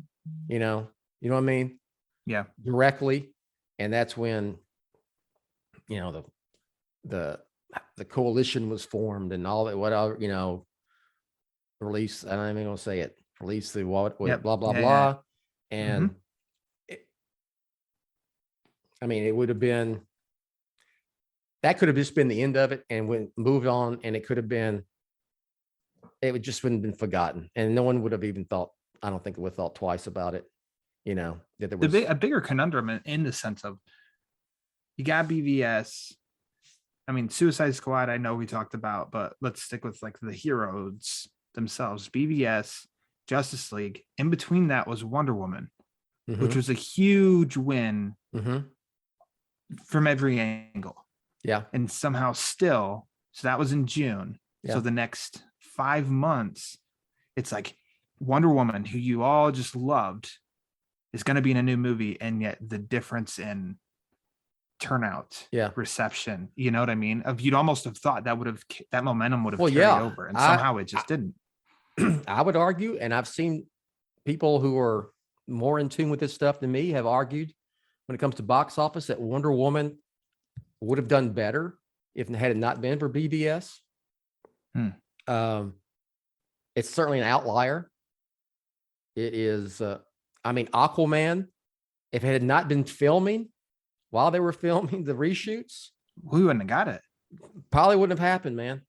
you know what I mean? Yeah. Directly. And that's when, the coalition was formed and all that, whatever, release. I'm not even going to say it. Release the what, Yep. blah, blah, Yeah, blah. yeah. And it would have been, that could have just been the end of it and went moved on. And it could have been, it would just wouldn't have been forgotten. And no one would have even thought, I don't think it would have thought twice about it. That there was A bigger conundrum in the sense of you got BVS. I mean, Suicide Squad, I know we talked about, but let's stick with like the heroes themselves. BVS, Justice League. In between that was Wonder Woman, which was a huge win from every angle. Yeah. And somehow still, so that was in June. Yeah. So the next 5 months, it's like Wonder Woman, who you all just loved, is going to be in a new movie. And yet the difference in turnout, reception, you know what I mean? You'd almost have thought that momentum would have carried over, and somehow it just didn't. I would argue, and I've seen people who are more in tune with this stuff than me have argued when it comes to box office that Wonder Woman would have done better had it not been for BVS. It's certainly an outlier. It is, Aquaman, if it had not been filming while they were filming the reshoots, we wouldn't have got it. Probably wouldn't have happened, man.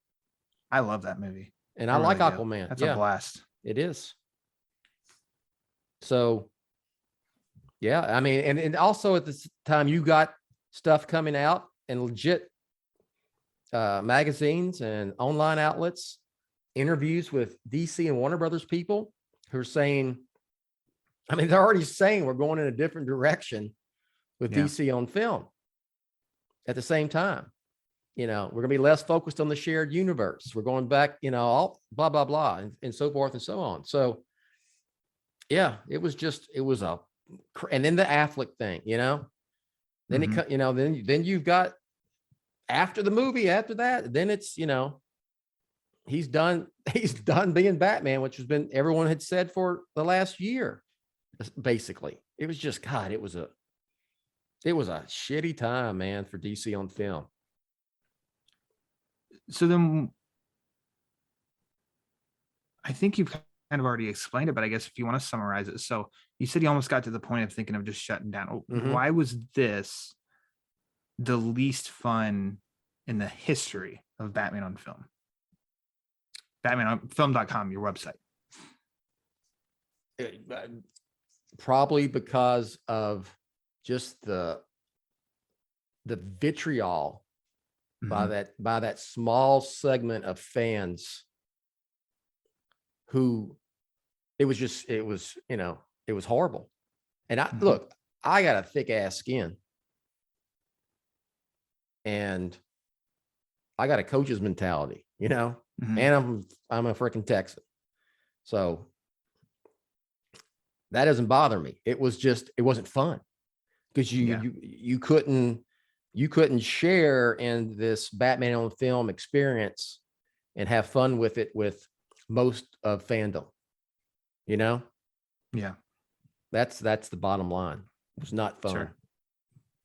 I love that movie. And I like really Aquaman. That's a blast. It is. So, and also at this time you got stuff coming out and legit magazines and online outlets, interviews with DC and Warner Brothers people who are saying, they're already saying we're going in a different direction with DC on film. At the same time, we're going to be less focused on the shared universe. We're going back, all blah, blah, blah, and so forth and so on. So, it was and then the Affleck thing, then then you've got after the movie, after that, then it's, he's done being Batman, which has been, everyone had said for the last year, basically. It was just, God, it was a shitty time, man, for DC on film. So then I think you've kind of already explained it, but I guess if you want to summarize it. So you said you almost got to the point of thinking of just shutting down. Mhm. Why was this the least fun in the history of Batman on film? Batman on film.com, your website. Probably because of just the vitriol by that small segment of fans who it was horrible. And look, I got a thick ass skin and I got a coach's mentality, and I'm a freaking Texan. So that doesn't bother me. It wasn't fun because you couldn't share in this Batman on film experience and have fun with it with most of fandom. Yeah. That's the bottom line. It was not fun. Sure.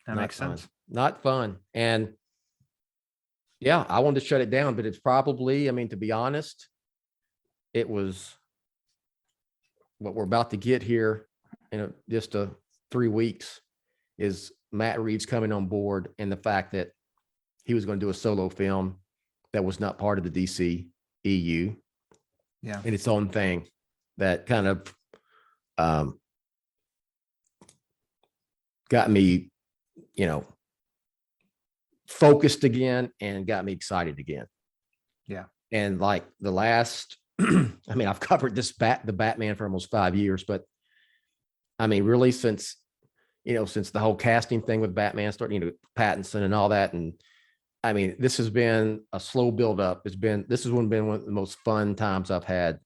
That Not makes fun. sense. Not fun. And yeah, I wanted to shut it down, but it's probably, to be honest, it was what we're about to get here in just 3 weeks is Matt Reeves coming on board and the fact that he was going to do a solo film that was not part of the DC EU. Yeah. And its own thing that kind of got me, focused again and got me excited again. Yeah. And like the last, I've covered the Batman for almost 5 years, but really since the whole casting thing with Batman starting, Pattinson and all that. And this has been a slow build up. This has been one of the most fun times I've had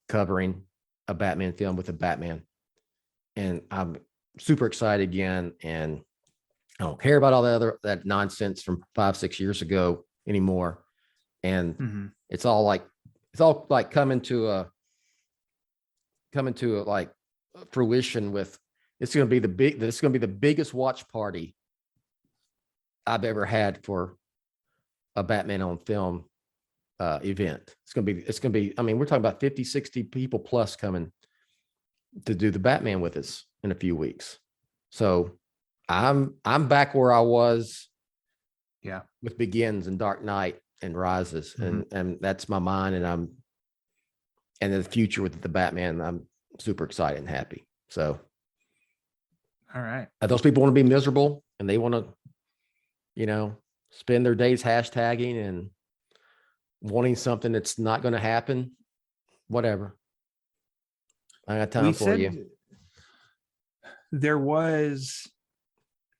covering a Batman film with a Batman. And I'm super excited again. And I don't care about all that nonsense from 5-6 years ago anymore. And it's all like coming to like fruition with, it's going to be the biggest watch party I've ever had for a Batman on film event. It's going to be, we're talking about 50, 60 people plus coming to do the Batman with us in a few weeks. So I'm back where I was with Begins and Dark Knight and Rises. And that's my mind. And the future with the Batman, I'm super excited and happy. So, all right. Those people want to be miserable and they want to, spend their days hashtagging and wanting something that's not going to happen. Whatever. I got time for you. There was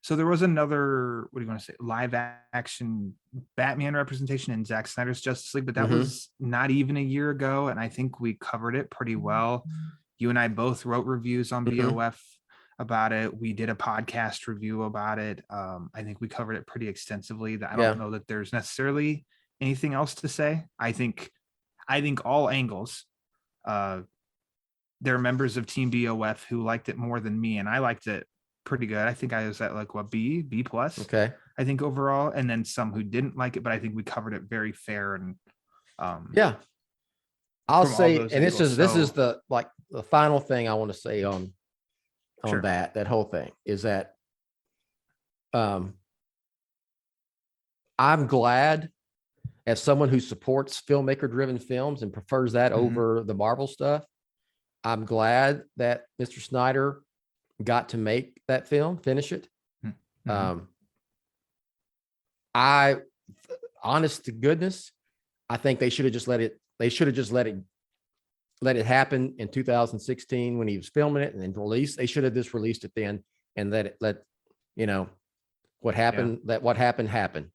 another, what do you want to say, live action Batman representation in Zack Snyder's Justice League, but that was not even a year ago. And I think we covered it pretty well. You and I both wrote reviews on BOF about it. We did a podcast review about it. I think we covered it pretty extensively. I don't know that there's necessarily anything else to say. I think all angles, there are members of Team BOF who liked it more than me, and I liked it pretty good. I think I was at like B plus. Okay. I think overall, and then some who didn't like it, but I think we covered it very fair and I'll say, and this is the final thing I want to say on that whole thing is that I'm glad, as someone who supports filmmaker driven films and prefers that over the Marvel stuff, I'm glad that Mr. Snyder got to make that film, finish it. I, honest to goodness, I think they should have just let it happen in 2016 when he was filming it and then release. They should have just released it then and let what happened, happen.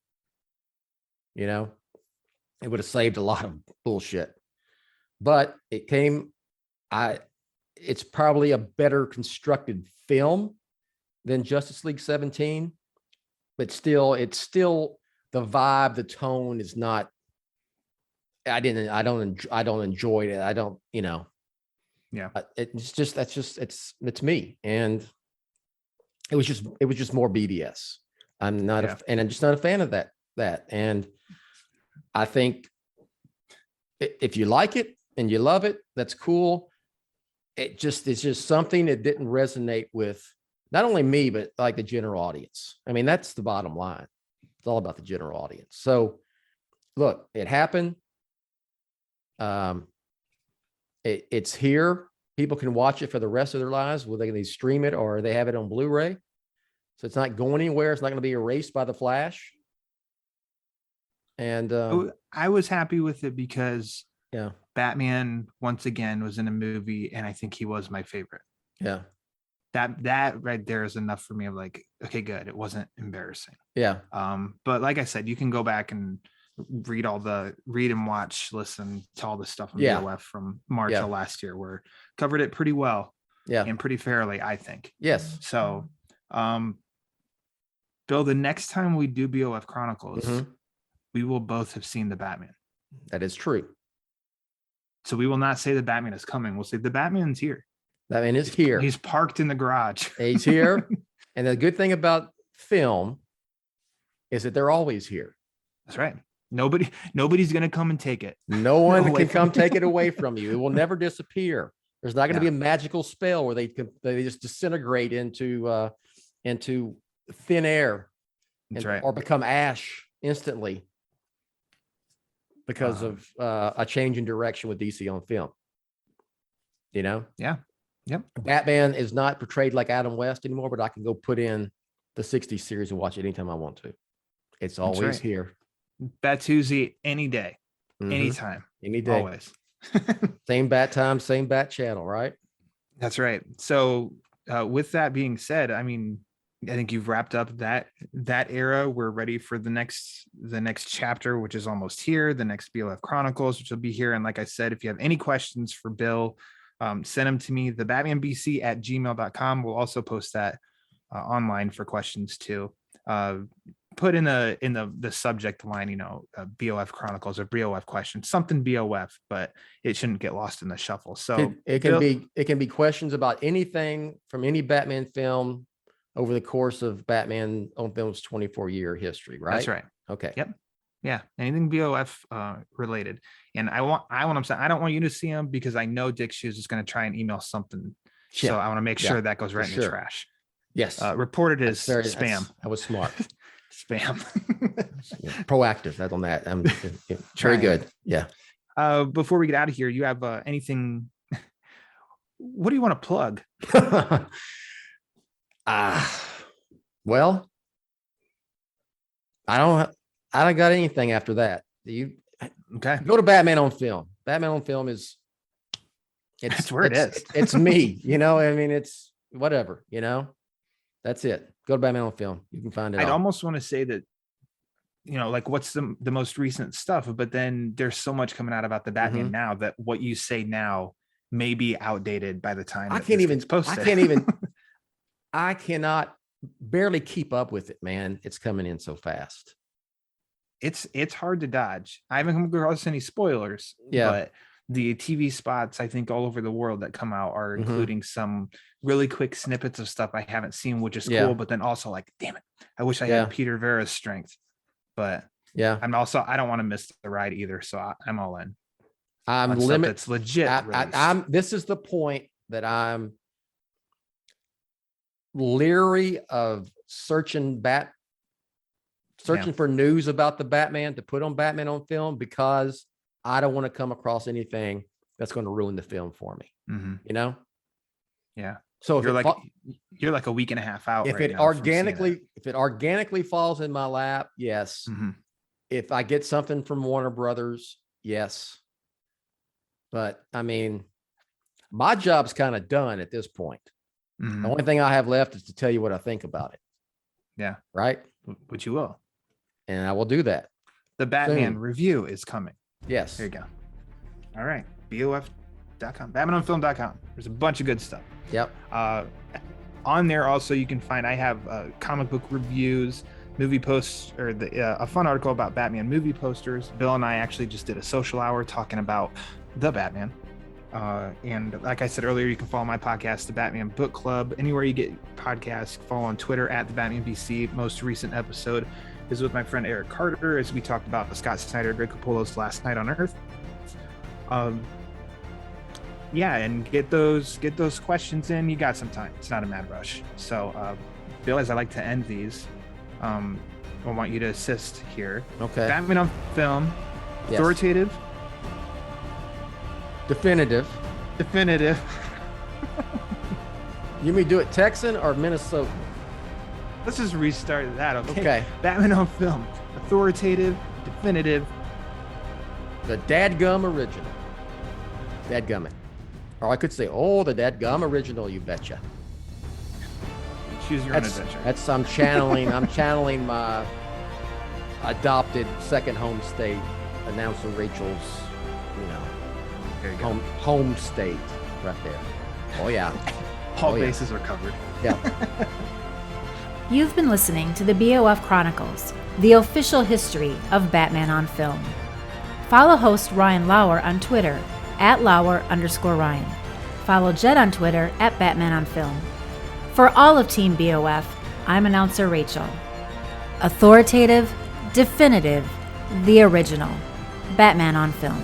It would have saved a lot of bullshit, but it's probably a better constructed film than Justice League 17, but still, it's still the vibe, the tone is not. I don't enjoy it. I don't, it's me. And it was just more BDS. I'm just not a fan of that. And I think if you like it, and you love it, that's cool. It's just something that didn't resonate with not only me, but like the general audience. I mean, that's the bottom line. It's all about the general audience. So look, it happened. It's here. People can watch it for the rest of their lives, whether they can stream it or they have it on Blu-ray. So it's not going anywhere. It's not going to be erased by the Flash. And I was happy with it because yeah, Batman once again was in a movie, and I think he was my favorite. yeah, That right there is enough for me. I'm like, okay, good. It wasn't embarrassing. yeah. But like I said, you can go back and read and watch, listen to all the stuff on Yeah. BOF from March Yeah. of last year, where covered it pretty well Yeah. and pretty fairly, I think. Yes. So, Bill, the next time we do BOF Chronicles, Mhm. we will both have seen the Batman. That is true. So we will not say the Batman is coming. We'll say the Batman's here. That man is here. He's parked in the garage. He's here. And the good thing about film is that they're always here. That's right. Nobody's going to come and take it. No one Away can come from you. take it away from you. It will never disappear. There's not going to be a magical spell where they just disintegrate into thin air That's right. or become ash instantly because of a change in direction with DC on film. You know? Yeah. Yep. Batman is not portrayed like Adam West anymore, but I can go put in the 60s series and watch it anytime I want to. It's always right. here. Bat-Tuesday any day, Mhm. anytime, Any day. always. Same bat time, same bat channel, right? That's right. So with that being said, I mean, I think you've wrapped up that era. We're ready for the next chapter, which is almost here, the next BOF Chronicles, which will be here. And like I said, if you have any questions for Bill, send them to me, thebatmanbc@gmail.com. We'll also post that online for questions too. Put in the subject line, BOF Chronicles or BOF questions, something BOF, but it shouldn't get lost in the shuffle. So It can be questions about anything from any Batman film over the course of Batman on Film's 24-year history, right? That's right. Okay. Yep. Yeah, anything BOF related. And I don't want you to see them because I know Dick Shoes is going to try and email something. Yeah. So I want to make sure that goes right in the sure. trash. Yes. Reported as spam. I was smart. Spam. Yeah, proactive. That's on that. I'm very Trying. good. Yeah. Before we get out of here, you have anything? What do you want to plug? Well, I don't got anything after that. You Okay. go to Batman on Film. Batman on Film That's where it is. It's me, I mean, it's whatever, that's it. Go to Batman on Film. You can find it. I'd all. almost want to say that, like what's the most recent stuff, but then there's so much coming out about the Batman now that what you say now may be outdated by the time I that can't this even gets posted. I cannot barely keep up with it, man. It's coming in so fast. It's hard to dodge. I haven't come across any spoilers, but the TV spots, I think all over the world that come out are including some really quick snippets of stuff I haven't seen, which is cool. But then also like, damn it, I wish I had Peter Vera's strength. But I don't want to miss the ride either. So I'm all in. I'm limited. It's legit. This is the point that I'm leery of searching for news about the Batman to put on Batman on Film because I don't want to come across anything that's going to ruin the film for me. Yeah. So you're like a week and a half out. If it organically falls in my lap, yes. If I get something from Warner Brothers, yes. But I mean, my job's kind of done at this point. The only thing I have left is to tell you what I think about it. Yeah. Right. Which you will. And I will do that. The Batman soon. review is coming. Yes. There you go. All right. BOF.com, BatmanOnFilm.com. There's a bunch of good stuff. Yep. On there also you can find, I have comic book reviews, movie posts, or a fun article about Batman movie posters. Bill and I actually just did a social hour talking about the Batman. And like I said earlier, you can follow my podcast, The Batman Book Club, anywhere you get podcasts. Follow on Twitter at The Batman BC. Most recent episode is with my friend Eric Carter as we talked about Scott Snyder, Greg Capullo's Last Night on Earth. Yeah, and get those questions in. You got some time. It's not a mad rush. So, Bill, as I like to end these, I want you to assist here. Okay. Batman on film, Yes. authoritative, Definitive. definitive. You mean do it Texan or Minnesota? Let's just restart that. Okay. Okay. Batman on film, authoritative, definitive. The dadgum original. Dadgummit. Or I could say, oh, the dadgum original, you betcha. Choose your own adventure. I'm channeling my adopted second home state, announcer Rachel's, There you go. home state right there. Oh yeah. All Oh, yeah. bases are covered. Yeah. You've been listening to the BOF Chronicles, the official history of Batman on film. Follow host Ryan Lauer on Twitter @Lauer_Ryan. Follow Jed on Twitter @Batman on Film. For all of Team BOF, I'm announcer Rachel. Authoritative, definitive, the original. Batman on Film.